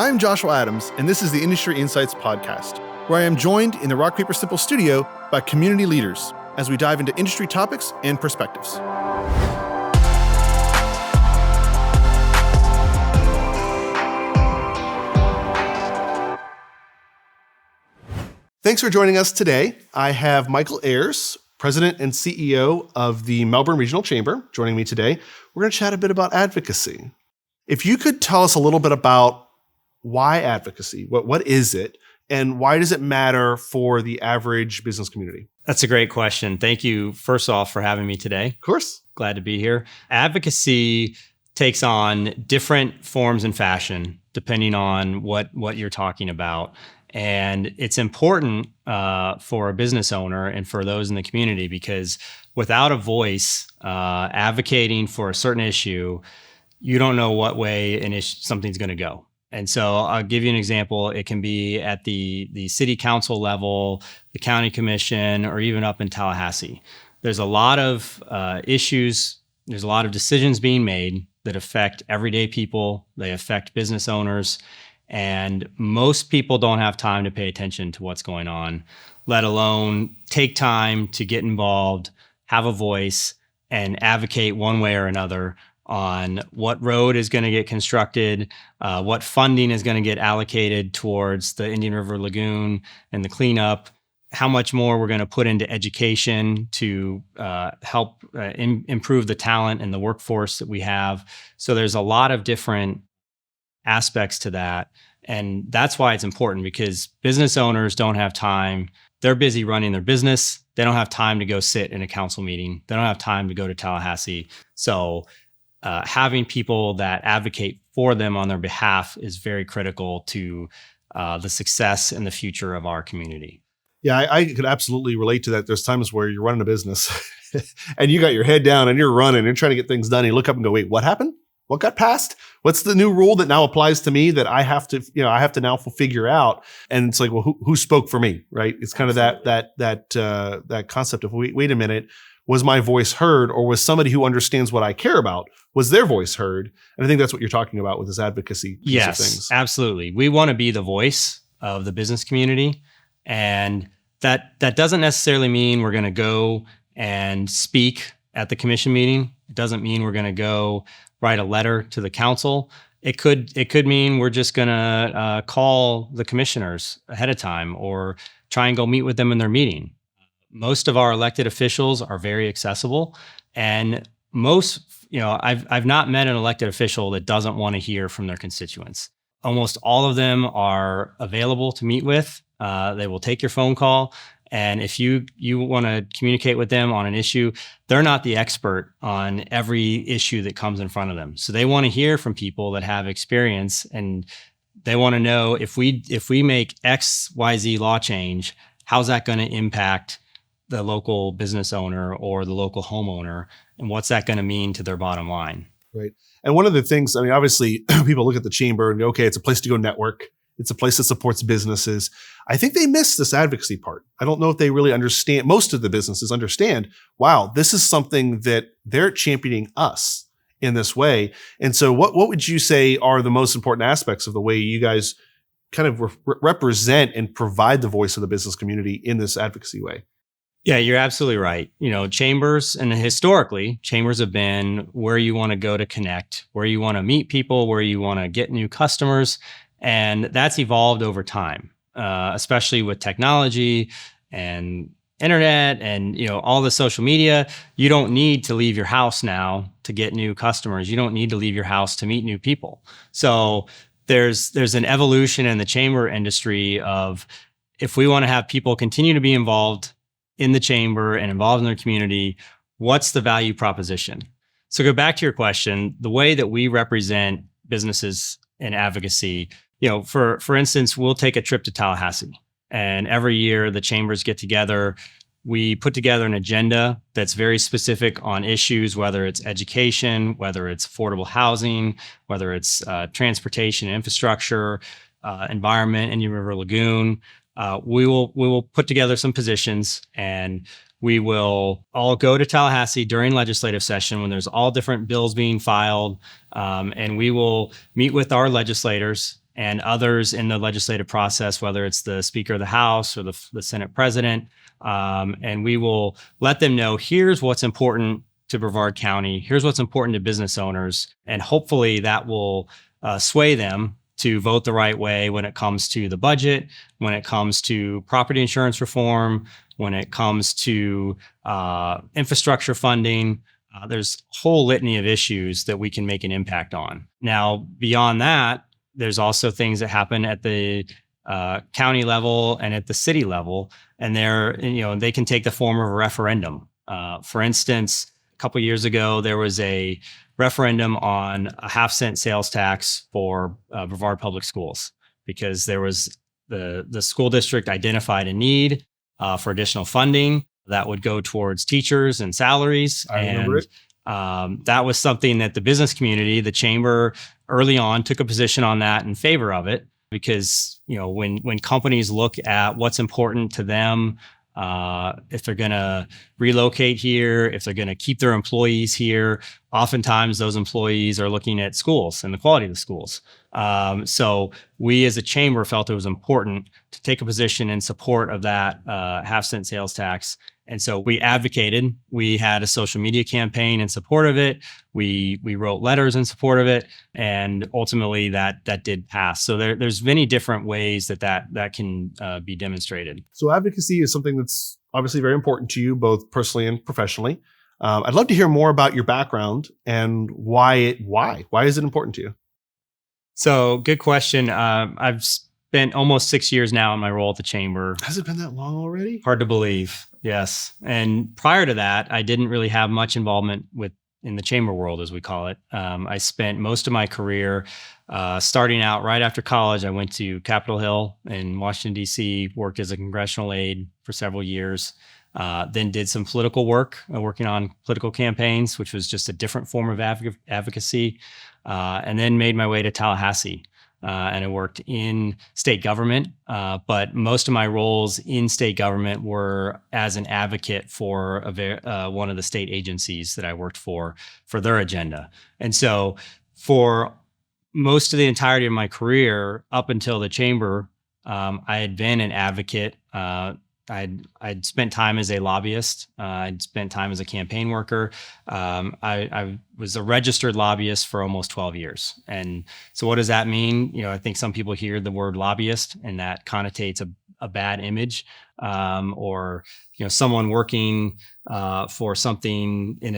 I'm Joshua Adams, and this is the Industry Insights Podcast, where I am joined in the Rock Paper Simple studio by community leaders as we dive into industry topics and perspectives. Thanks for joining us today. I have Michael Ayers, President and CEO of the Melbourne Regional Chamber, joining me today. We're going to chat a bit about advocacy. If you could tell us a little bit about why advocacy, what is it, and why does it matter for the average business community? That's a great question. Thank you, first off, for having me today. Of course. Glad to be here. Advocacy takes on different forms and fashion depending on what you're talking about. And it's important for a business owner and for those in the community, because without a voice advocating for a certain issue, you don't know what way something's going to go. And so I'll give you an example. It can be at the city council level, the county commission, or even up in Tallahassee. There's a lot of issues. There's a lot of decisions being made that affect everyday people. They affect business owners. And most people don't have time to pay attention to what's going on, let alone take time to get involved, have a voice, and advocate one way or another on what road is going to get constructed, what funding is going to get allocated towards the Indian River Lagoon and the cleanup, how much more we're going to put into education to help improve the talent and the workforce that we have. So there's a lot of different aspects to that. And that's why it's important, because business owners don't have time. They're busy running their business. They don't have time to go sit in a council meeting. They don't have time to go to Tallahassee. So having people that advocate for them on their behalf is very critical to the success and the future of our community. Yeah, I could absolutely relate to that. There's times where you're running a business and you got your head down and you're running and trying to get things done. And you look up and go, wait, what happened? What got passed? What's the new rule that now applies to me that I have to now figure out? And it's like, well, who spoke for me, right? It's kind of that concept of wait a minute, was my voice heard, or was somebody who understands what I care about, was their voice heard? And I think that's what you're talking about with this advocacy piece of things. Yes, absolutely. We want to be the voice of the business community, and that doesn't necessarily mean we're going to go and speak at the commission meeting. It doesn't mean we're going to go write a letter to the council. It could mean we're just going to call the commissioners ahead of time or try and go meet with them in their meeting. Most of our elected officials are very accessible, and I've not met an elected official that doesn't want to hear from their constituents. Almost all of them are available to meet with. They will take your phone call. And if you want to communicate with them on an issue, they're not the expert on every issue that comes in front of them. So they want to hear from people that have experience, and they want to know if we make XYZ law change, how's that going to impact the local business owner or the local homeowner, and what's that going to mean to their bottom line? Right. And one of the things, obviously, people look at the chamber and go, okay, it's a place to go network. It's a place that supports businesses. I think they miss this advocacy part. I don't know if they really understand. Most of the businesses understand, wow, this is something that they're championing us in this way. And so what would you say are the most important aspects of the way you guys kind of represent and provide the voice of the business community in this advocacy way? Yeah, you're absolutely right. Chambers, and historically, chambers have been where you want to go to connect, where you want to meet people, where you want to get new customers. And that's evolved over time, especially with technology and internet and all the social media. You don't need to leave your house now to get new customers. You don't need to leave your house to meet new people. So there's an evolution in the chamber industry of, if we want to have people continue to be involved in the chamber and involved in their community, what's the value proposition? So go back to your question, the way that we represent businesses in advocacy. For instance, we'll take a trip to Tallahassee, and every year the chambers get together. We put together an agenda that's very specific on issues, whether it's education, whether it's affordable housing, whether it's transportation, infrastructure, environment, Indian River Lagoon. We will put together some positions, and we will all go to Tallahassee during legislative session when there's all different bills being filed, and we will meet with our legislators and others in the legislative process, whether it's the Speaker of the House or the Senate President. And we will let them know, here's what's important to Brevard County, here's what's important to business owners, and hopefully that will sway them to vote the right way when it comes to the budget, when it comes to property insurance reform, when it comes to infrastructure funding. There's a whole litany of issues that we can make an impact on. Now, beyond that, there's also things that happen at the county level and at the city level, and they can take the form of a referendum. For instance, a couple of years ago, there was a referendum on a 1/2-cent sales tax for Brevard Public Schools, because there was the school district identified a need for additional funding that would go towards teachers and salaries. I remember it. That was something that the business community, the chamber, early on took a position on that in favor of it, because when companies look at what's important to them, if they're going to relocate here, if they're going to keep their employees here, oftentimes those employees are looking at schools and the quality of the schools. So we as a chamber felt it was important to take a position in support of that 1/2-cent sales tax. And so we advocated. We had a social media campaign in support of it. We wrote letters in support of it, and ultimately that did pass. So there's many different ways that can be demonstrated. So advocacy is something that's obviously very important to you, both personally and professionally. I'd love to hear more about your background and why is it important to you? So good question. I've spent almost 6 years now in my role at the chamber. Has it been that long already? Hard to believe. Yes. And prior to that, I didn't really have much involvement in the chamber world, as we call it. I spent most of my career starting out right after college. I went to Capitol Hill in Washington, D.C., worked as a congressional aide for several years, then did some political work, working on political campaigns, which was just a different form of advocacy, and then made my way to Tallahassee. And I worked in state government, but most of my roles in state government were as an advocate for one of the state agencies that I worked for their agenda. And so for most of the entirety of my career, up until the chamber, I had been an advocate. I'd spent time as a lobbyist. I'd spent time as a campaign worker. I was a registered lobbyist for almost 12 years. And so what does that mean? I think some people hear the word lobbyist and that connotates a bad image, or someone working for something in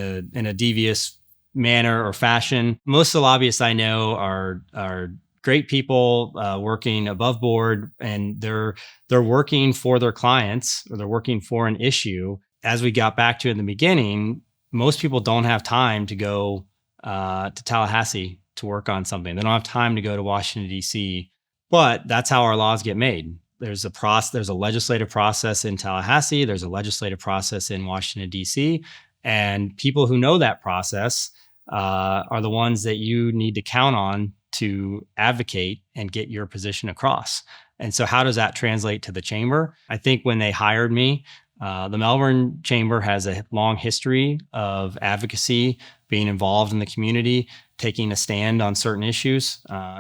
a devious manner or fashion. Most of the lobbyists I know are great people working above board, and they're working for their clients, or they're working for an issue. As we got back to in the beginning, most people don't have time to go to Tallahassee to work on something. They don't have time to go to Washington, D.C., but that's how our laws get made. There's a legislative process in Tallahassee. There's a legislative process in Washington, D.C., and people who know that process are the ones that you need to count on to advocate and get your position across. And so how does that translate to the chamber? I think when they hired me, the Melbourne Chamber has a long history of advocacy, being involved in the community, taking a stand on certain issues.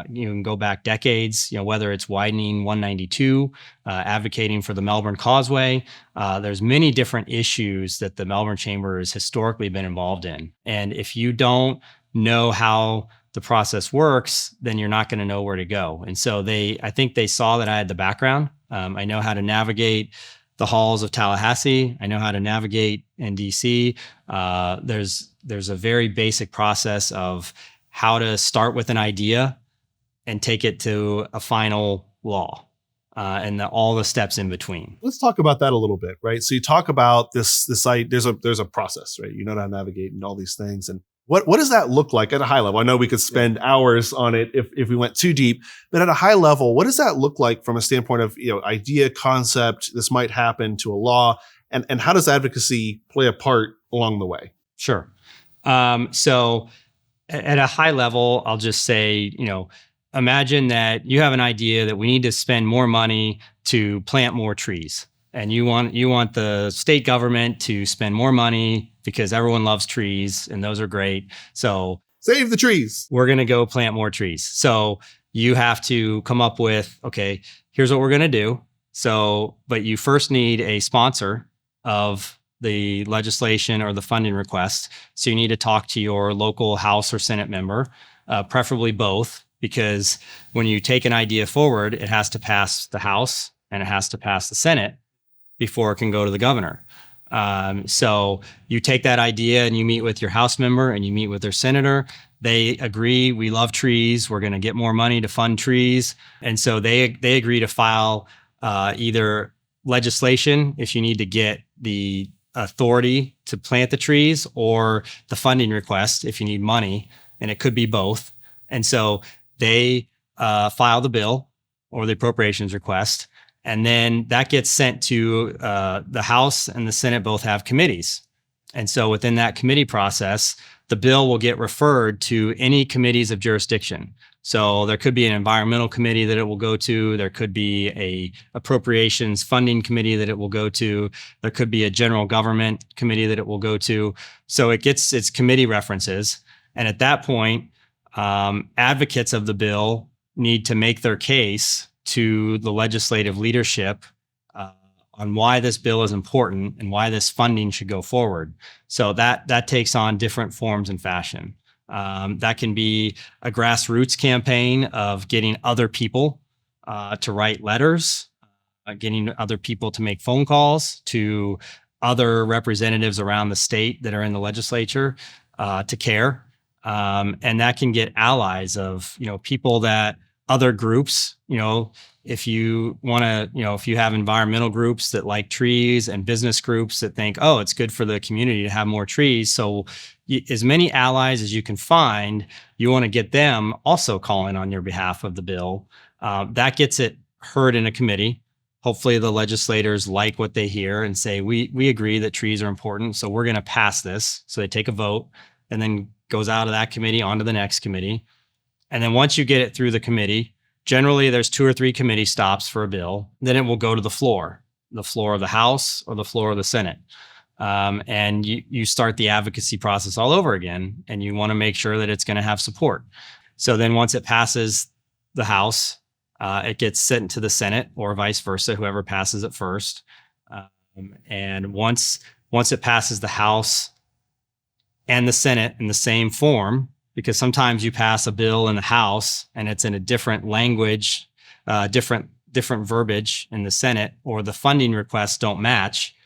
You can go back decades, whether it's widening 192, advocating for the Melbourne Causeway. There's many different issues that the Melbourne Chamber has historically been involved in. And if you don't know how the process works, then you're not going to know where to go. And so I think they saw that I had the background. I know how to navigate the halls of Tallahassee. I know how to navigate in DC. There's a very basic process of how to start with an idea and take it to a final law, and all the steps in between. Let's talk about that a little bit, right? So you talk about this site. There's a process, right? You know how to navigate and all these things. And what does that look like at a high level? I know we could spend hours on it if we went too deep, but at a high level, what does that look like from a standpoint of idea, concept, this might happen, to a law, and how does advocacy play a part along the way? Sure. So at a high level, I'll just say, imagine that you have an idea that we need to spend more money to plant more trees. And you want the state government to spend more money because everyone loves trees and those are great. So Save the trees. We're going to go plant more trees. So you have to come up with, okay, here's what we're going to do. So, but you first need a sponsor of the legislation or the funding request. So you need to talk to your local House or Senate member, preferably both, because when you take an idea forward, it has to pass the House and it has to pass the Senate before it can go to the governor. So you take that idea and you meet with your House member and you meet with their senator. They agree, we love trees. We're going to get more money to fund trees. And so they agree to file either legislation if you need to get the authority to plant the trees, or the funding request if you need money, and it could be both. And so they file the bill or the appropriations request, and then that gets sent to the House and the Senate. Both have committees. And so within that committee process, the bill will get referred to any committees of jurisdiction. So there could be an environmental committee that it will go to. There could be a appropriations funding committee that it will go to. There could be a general government committee that it will go to. So it gets its committee references. And at that point, advocates of the bill need to make their case to the legislative leadership on why this bill is important and why this funding should go forward. So that takes on different forms and fashion. That can be a grassroots campaign of getting other people to write letters, getting other people to make phone calls to other representatives around the state that are in the legislature to care. And that can get allies of, people that other groups, if you want to, if you have environmental groups that like trees and business groups that think, oh, it's good for the community to have more trees. So as many allies as you can find, you want to get them also calling on your behalf of the bill. That gets it heard in a committee. Hopefully the legislators like what they hear and say, we agree that trees are important, so we're going to pass this. So they take a vote and then goes out of that committee onto the next committee. And then once you get it through the committee, generally there's 2 or 3 committee stops for a bill. Then it will go to the floor of the House or the floor of the Senate. And you start the advocacy process all over again, and you want to make sure that it's going to have support. So then once it passes the House, it gets sent to the Senate or vice versa, whoever passes it first. And once it passes the House and the Senate in the same form, because sometimes you pass a bill in the House and it's in a different language, different verbiage in the Senate, or the funding requests don't match,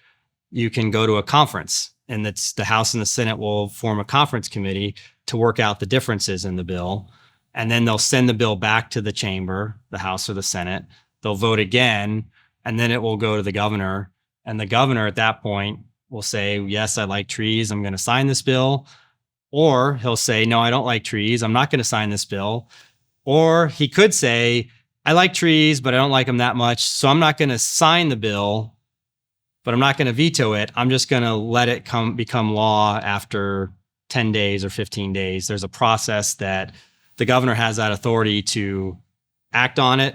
you can go to a conference, and that's the House and the Senate will form a conference committee to work out the differences in the bill. And then they'll send the bill back to the chamber, the House or the Senate. They'll vote again, and then it will go to the governor. And the governor at that point will say, yes, I like trees, I'm going to sign this bill. Or he'll say, no, I don't like trees, I'm not going to sign this bill. Or he could say, I like trees, but I don't like them that much, so I'm not going to sign the bill, but I'm not going to veto it. I'm just going to let it become law after 10 days or 15 days. There's a process that the governor has that authority to act on it,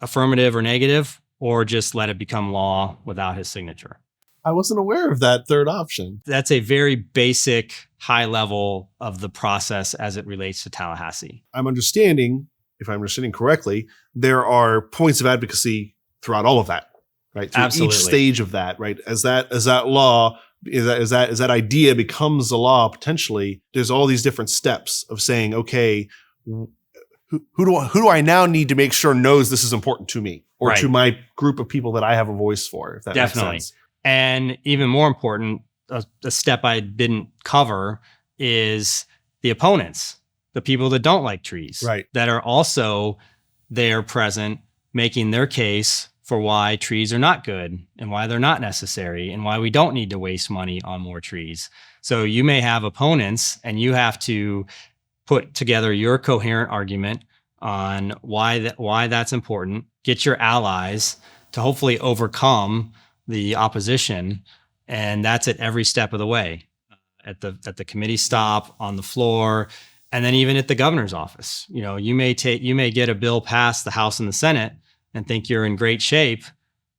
affirmative or negative, or just let it become law without his signature. I wasn't aware of that third option. That's a very basic, high level of the process as it relates to Tallahassee. I'm understanding, if I'm understanding correctly, there are points of advocacy throughout all of that, right? Through Absolutely. each stage of that, right? As that idea becomes a law, potentially, there's all these different steps of saying, okay, who do I now need to make sure knows this is important to me, or Right. to my group of people that I have a voice for, if that Definitely. makes sense. And even more important, a step I didn't cover is the opponents, the people that don't like trees, Right. that are also there present, making their case for why trees are not good and why they're not necessary and why we don't need to waste money on more trees. So you may have opponents, and you have to put together your coherent argument on why that's important, get your allies to hopefully overcome the opposition, and that's at every step of the way, at the committee stop, on the floor, and then even at the governor's office. You may get a bill passed the House and the Senate and think you're in great shape,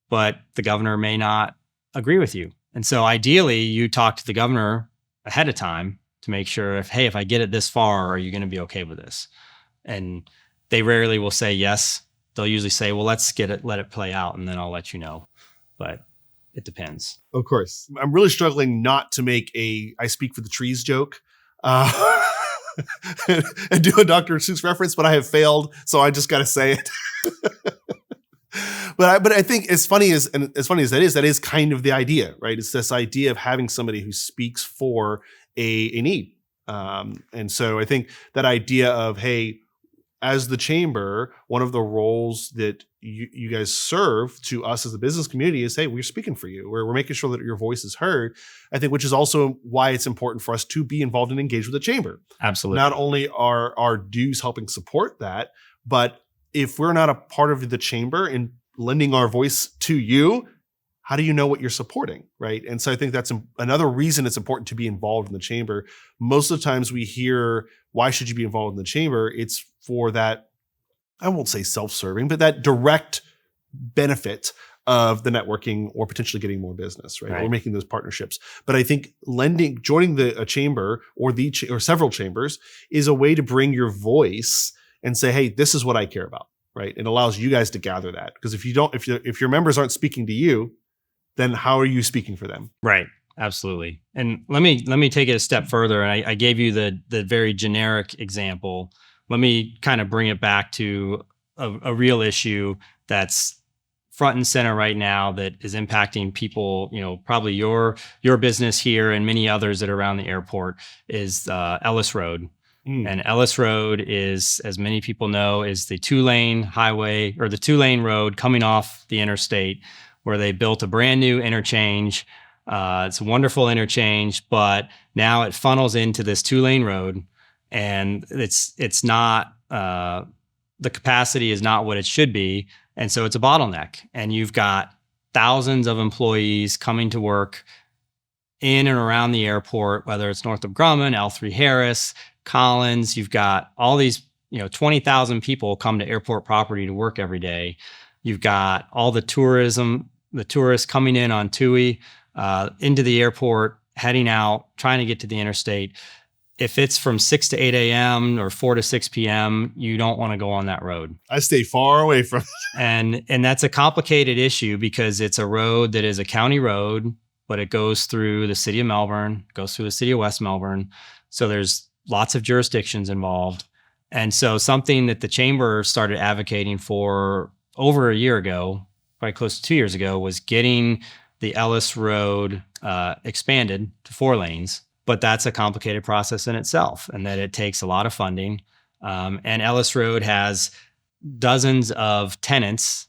but the governor may not agree with you. And so ideally, you talk to the governor ahead of time to make sure if I get it this far, are you going to be okay with this? And they rarely will say yes. They'll usually say, well, let's let it play out, and then I'll let you know. But it depends. Of course. I'm really struggling not to make I speak for the trees joke. And do a Dr. Seuss reference, but I have failed, so I just got to say it. But I think as funny as that is kind of the idea, right? It's this idea of having somebody who speaks for a need. And so I think that idea of, hey, as the chamber, one of the roles that you guys serve to us as a business community is, hey, we're speaking for you. We're making sure that your voice is heard. I think, which is also why it's important for us to be involved and engaged with the chamber. Absolutely. Not only are our dues helping support that, but if we're not a part of the chamber and lending our voice to you, how do you know what you're supporting, right? And so I think that's another reason it's important to be involved in the chamber. Most of the times we hear, why should you be involved in the chamber? It's for that, I won't say self-serving, but that direct benefit of the networking or potentially getting more business, right? Or making those partnerships. But I think joining a chamber or several chambers is a way to bring your voice and say, hey, this is what I care about, right? It allows you guys to gather that. Because if your members aren't speaking to you, then how are you speaking for them? Right. Absolutely. And let me take it a step further. And I gave you the very generic example. Let me kind of bring it back to a real issue that's front and center right now that is impacting people, probably your business here and many others that are around the airport is Ellis Road. And Ellis Road is, as many people know, is the 2-lane highway or the 2-lane road coming off the interstate where they built a brand new interchange. It's a wonderful interchange, but now it funnels into this 2-lane road, and it's not the capacity is not what it should be, and so it's a bottleneck. And you've got thousands of employees coming to work in and around the airport, whether it's north of Grumman, L3 Harris, Collins. You've got all these 20,000 people come to airport property to work every day. You've got all the tourists coming in on TUI into the airport, heading out, trying to get to the interstate. If it's from 6 to 8 a.m. or 4 to 6 p.m., you don't want to go on that road. I stay far away from it. And that's a complicated issue because it's a road that is a county road, but it goes through the city of Melbourne, goes through the city of West Melbourne. So there's lots of jurisdictions involved. And so something that the chamber started advocating for over a year ago, probably close to 2 years ago, was getting the Ellis Road expanded to 4 lanes. But that's a complicated process in itself, and that it takes a lot of funding. And Ellis Road has dozens of tenants,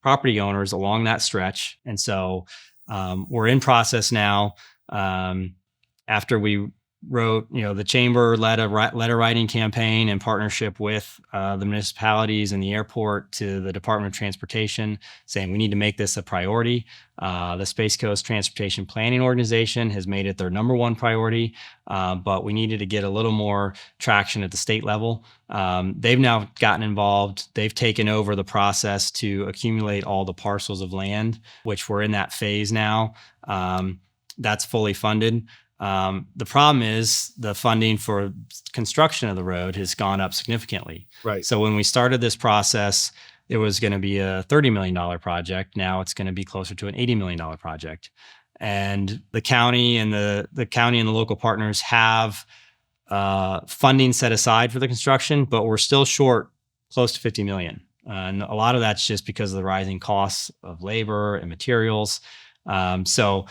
property owners along that stretch. And so we're in process now. After we wrote, the chamber led a letter writing campaign in partnership with the municipalities and the airport to the Department of Transportation, saying we need to make this a priority. The Space Coast Transportation Planning Organization has made it their number one priority, but we needed to get a little more traction at the state level. They've now gotten involved. They've taken over the process to accumulate all the parcels of land, which we're in that phase now. That's fully funded. The problem is the funding for construction of the road has gone up significantly. Right. So when we started this process, it was going to be a $30 million project. Now it's going to be closer to an $80 million project. And the county and the local partners have funding set aside for the construction, but we're still short close to $50 million. And a lot of that's just because of the rising costs of labor and materials. So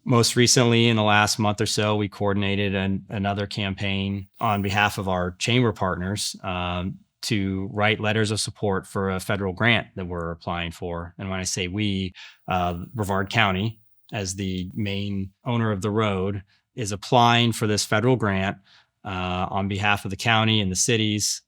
most recently, in the last month or so, we coordinated another campaign on behalf of our chamber partners to write letters of support for a federal grant that we're applying for. And when I say we, Brevard County, as the main owner of the road, is applying for this federal grant on behalf of the county and the cities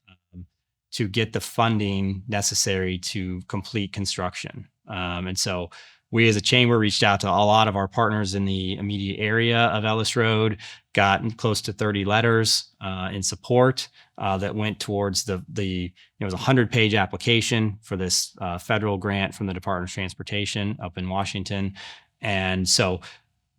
to get the funding necessary to complete construction. And so we as a chamber reached out to a lot of our partners in the immediate area of Ellis Road, got close to 30 letters in support that went towards it was a 100-page application for this federal grant from the Department of Transportation up in Washington. And so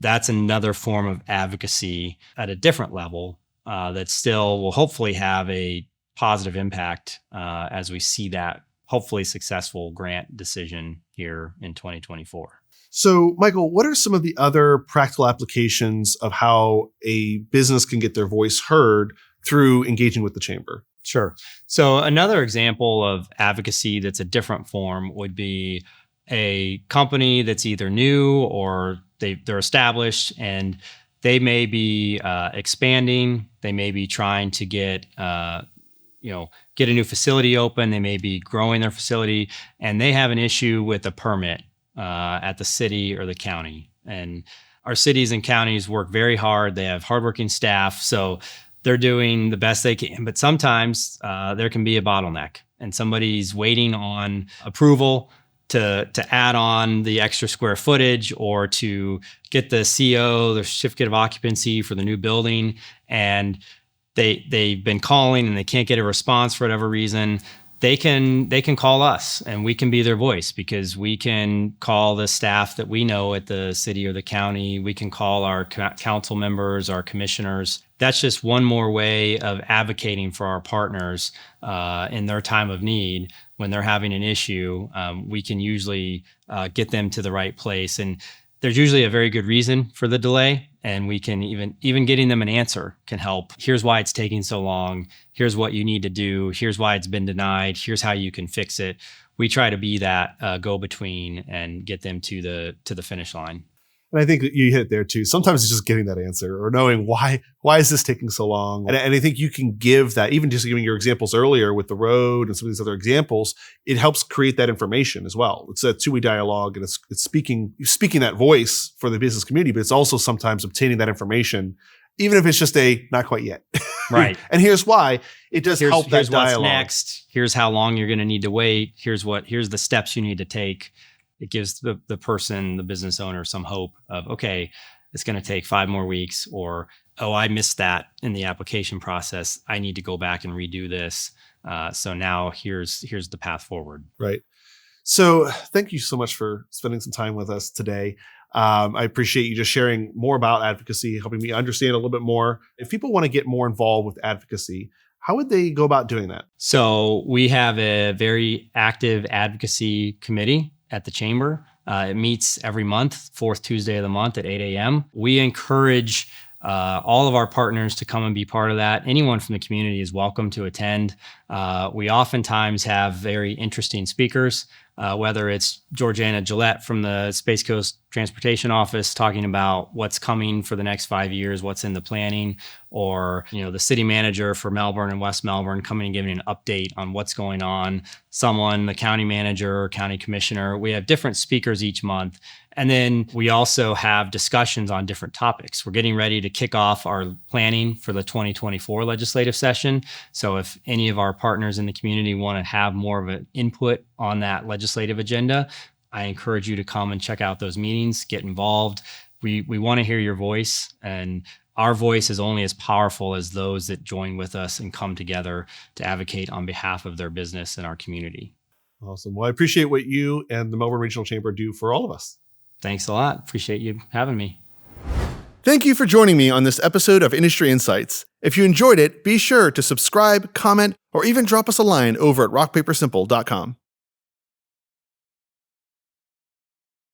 that's another form of advocacy at a different level that still will hopefully have a positive impact as we see that hopefully successful grant decision here in 2024. So, Michael, what are some of the other practical applications of how a business can get their voice heard through engaging with the chamber? Sure. So another example of advocacy that's a different form would be a company that's either new or they're established and they may be expanding. They may be trying to get a new facility open. They may be growing their facility and they have an issue with a permit at the city or the county. And our cities and counties work very hard. They have hardworking staff. So they're doing the best they can, but sometimes there can be a bottleneck and somebody's waiting on approval to add on the extra square footage or to get the CO, the certificate of occupancy for the new building. And they've been calling and they can't get a response for whatever reason. They can call us and we can be their voice because we can call the staff that we know at the city or the county. We can call our council members, our commissioners. That's just one more way of advocating for our partners in their time of need. When they're having an issue, we can usually get them to the right place. And there's usually a very good reason for the delay. And we can even getting them an answer can help. Here's why it's taking so long. Here's what you need to do. Here's why it's been denied. Here's how you can fix it. We try to be that go-between and get them to the finish line. And I think you hit it there too. Sometimes it's just getting that answer or knowing why is this taking so long? And I think you can give that, even just giving your examples earlier with the road and some of these other examples, it helps create that information as well. It's a two-way dialogue and it's speaking that voice for the business community, but it's also sometimes obtaining that information, even if it's just a not quite yet. Right. And here's why it does help that here's dialogue. What's next. Here's how long you're going to need to wait. Here's the steps you need to take. It gives the person, the business owner, some hope of, okay, it's going to take 5 more weeks, or, oh, I missed that in the application process. I need to go back and redo this. So now here's the path forward. Right. So thank you so much for spending some time with us today. I appreciate you just sharing more about advocacy, helping me understand a little bit more. If people want to get more involved with advocacy, how would they go about doing that? So we have a very active advocacy committee at the chamber. It meets every month, 4th Tuesday of the month at 8 a.m. We encourage all of our partners to come and be part of that. Anyone from the community is welcome to attend. We oftentimes have very interesting speakers, whether it's Georgiana Gillette from the Space Coast Transportation Office talking about what's coming for the next 5 years, what's in the planning, or the city manager for Melbourne and West Melbourne coming and giving an update on what's going on, someone, the county manager or county commissioner. We have different speakers each month. And then we also have discussions on different topics. We're getting ready to kick off our planning for the 2024 legislative session. So if any of our partners in the community want to have more of an input on that legislative agenda, I encourage you to come and check out those meetings, get involved. We want to hear your voice, and our voice is only as powerful as those that join with us and come together to advocate on behalf of their business and our community. Awesome. Well, I appreciate what you and the Melbourne Regional Chamber do for all of us. Thanks a lot. Appreciate you having me. Thank you for joining me on this episode of Industry Insights. If you enjoyed it, be sure to subscribe, comment, or even drop us a line over at rockpapersimple.com.